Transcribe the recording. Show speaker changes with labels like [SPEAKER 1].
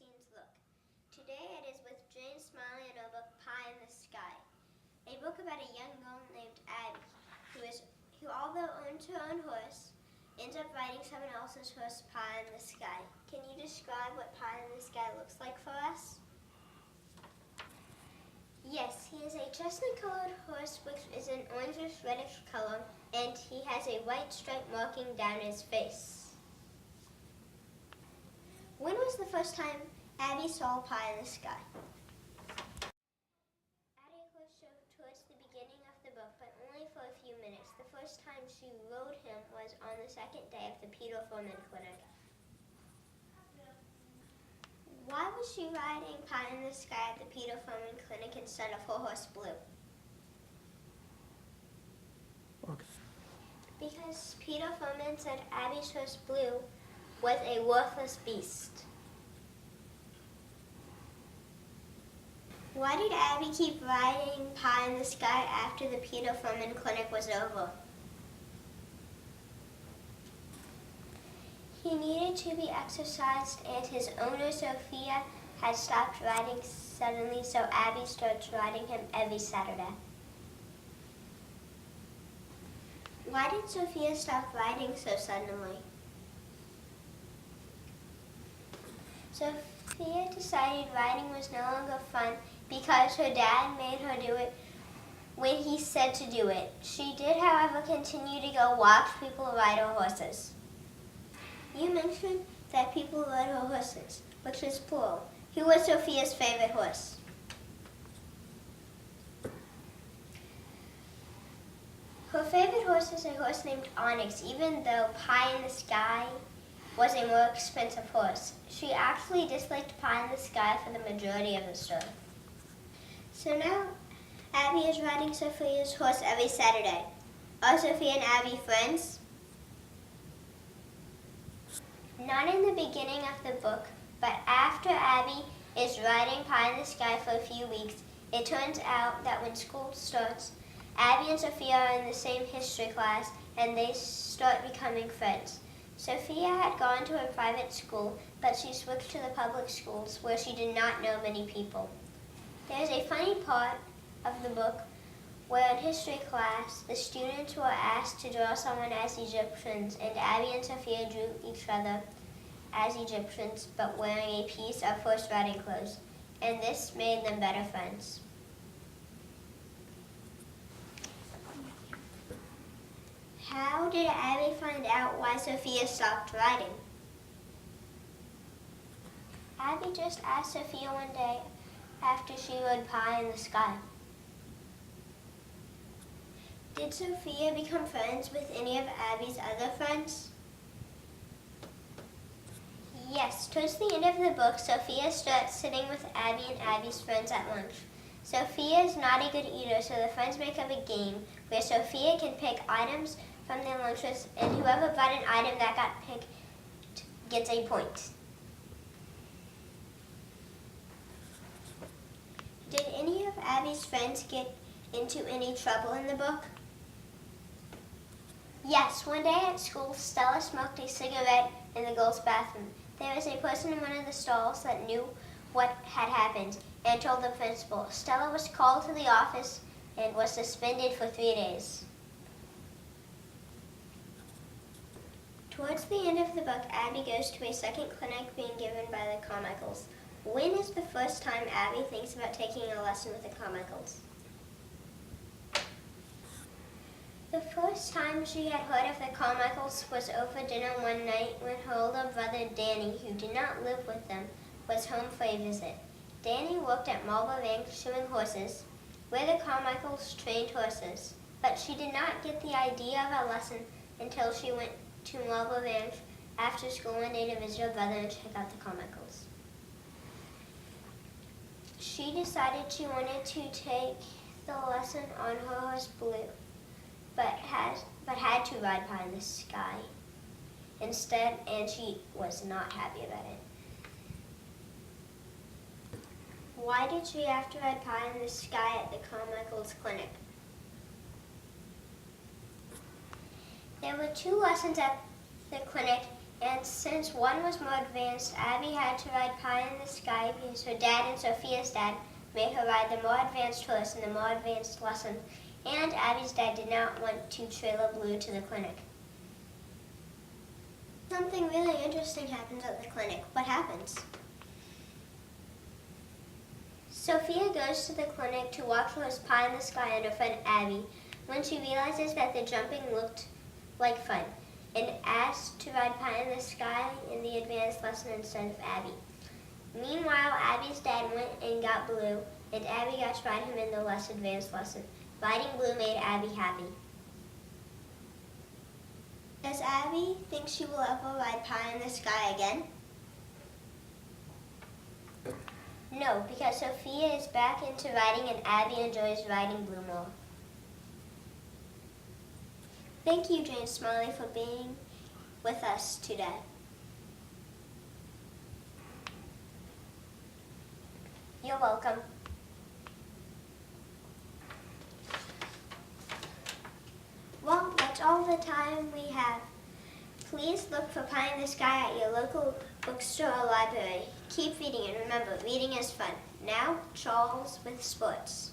[SPEAKER 1] Scenes Look. Today it is with Jane Smiley and her book Pie in the Sky, a book about a young girl named Abby who although owns her own horse, ends up riding someone else's horse Pie in the Sky. Can you describe what Pie in the Sky looks like for us? Yes, he is a chestnut-colored horse which is an orangish reddish color, and he has a white stripe marking down his face. When was the first time Abby saw Pie in the Sky? Abby was shown towards the beginning of the book, but only for a few minutes. The first time she rode him was on the second day of the Peter Foreman Clinic. Why was she riding Pie in the Sky at the Peter Foreman Clinic instead of her horse Blue?
[SPEAKER 2] Okay.
[SPEAKER 1] Because Peter Foreman said Abby's horse Blue was a worthless beast. Why did Abby keep riding Pie in the Sky after the Peter Foreman Clinic was over? He needed to be exercised, and his owner, Sophia, had stopped riding suddenly, so Abby starts riding him every Saturday. Why did Sophia stop riding so suddenly? Sophia decided riding was no longer fun because her dad made her do it when he said to do it. She did, however, continue to go watch people ride her horses. You mentioned that people rode her horses, which is plural. Who was Sophia's favorite horse? Her favorite horse is a horse named Onyx, even though Pie in the Sky was a more expensive horse. She actually disliked Pie in the Sky for the majority of the story. So now Abby is riding Sophia's horse every Saturday. Are Sophia and Abby friends? Not in the beginning of the book, but after Abby is riding Pie in the Sky for a few weeks, it turns out that when school starts, Abby and Sophia are in the same history class and they start becoming friends. Sophia had gone to a private school, but she switched to the public schools where she did not know many people. There is a funny part of the book where in history class, the students were asked to draw someone as Egyptians, and Abby and Sophia drew each other as Egyptians, but wearing a piece of horse riding clothes, and this made them better friends. How did Abby find out why Sophia stopped riding? Abby just asked Sophia one day after she rode Pie in the Sky. Did Sophia become friends with any of Abby's other friends? Yes, towards the end of the book, Sophia starts sitting with Abby and Abby's friends at lunch. Sophia is not a good eater, so the friends make up a game where Sophia can pick items from their lunches, and whoever bought an item that got picked gets a point. Did any of Abby's friends get into any trouble in the book? Yes, one day at school, Stella smoked a cigarette in the girls' bathroom. There was a person in one of the stalls that knew what had happened and told the principal. Stella was called to the office and was suspended for 3 days. Towards the end of the book, Abby goes to a second clinic being given by the Carmichaels. When is the first time Abby thinks about taking a lesson with the Carmichaels? The first time she had heard of the Carmichaels was over dinner one night when her older brother Danny, who did not live with them, was home for a visit. Danny worked at Marlborough Ranch shoeing horses, where the Carmichaels trained horses, but she did not get the idea of a lesson until she went to Marlborough Ranch after school one day to visit her brother and check out the Carmichaels. She decided she wanted to take the lesson on her horse Blue, but had to ride Pie in the Sky instead, and she was not happy about it. Why did she have to ride Pie in the Sky at the Carmichaels Clinic? There were 2 lessons at the clinic, and Since one was more advanced, Abby had to ride Pie in the Sky because her dad and Sophia's dad made her ride the more advanced horse in the more advanced lesson, and Abby's dad did not want to trailer Blue to the clinic. Something really interesting happens at the clinic. What happens? Sophia goes to the clinic to watch horse Pie in the Sky and her friend Abby when she realizes that the jumping looked like fun, and asked to ride Pie in the Sky in the advanced lesson instead of Abby. Meanwhile, Abby's dad went and got Blue, and Abby got to ride him in the less advanced lesson. Riding Blue made Abby happy. Does Abby think she will ever ride Pie in the Sky again? No, because Sophia is back into riding and Abby enjoys riding Blue more. Thank you, Jane Smalley, for being with us today. You're welcome. Well, that's all the time we have. Please look for Pie in the Sky at your local bookstore or library. Keep reading, and remember, reading is fun. Now, Charles with sports.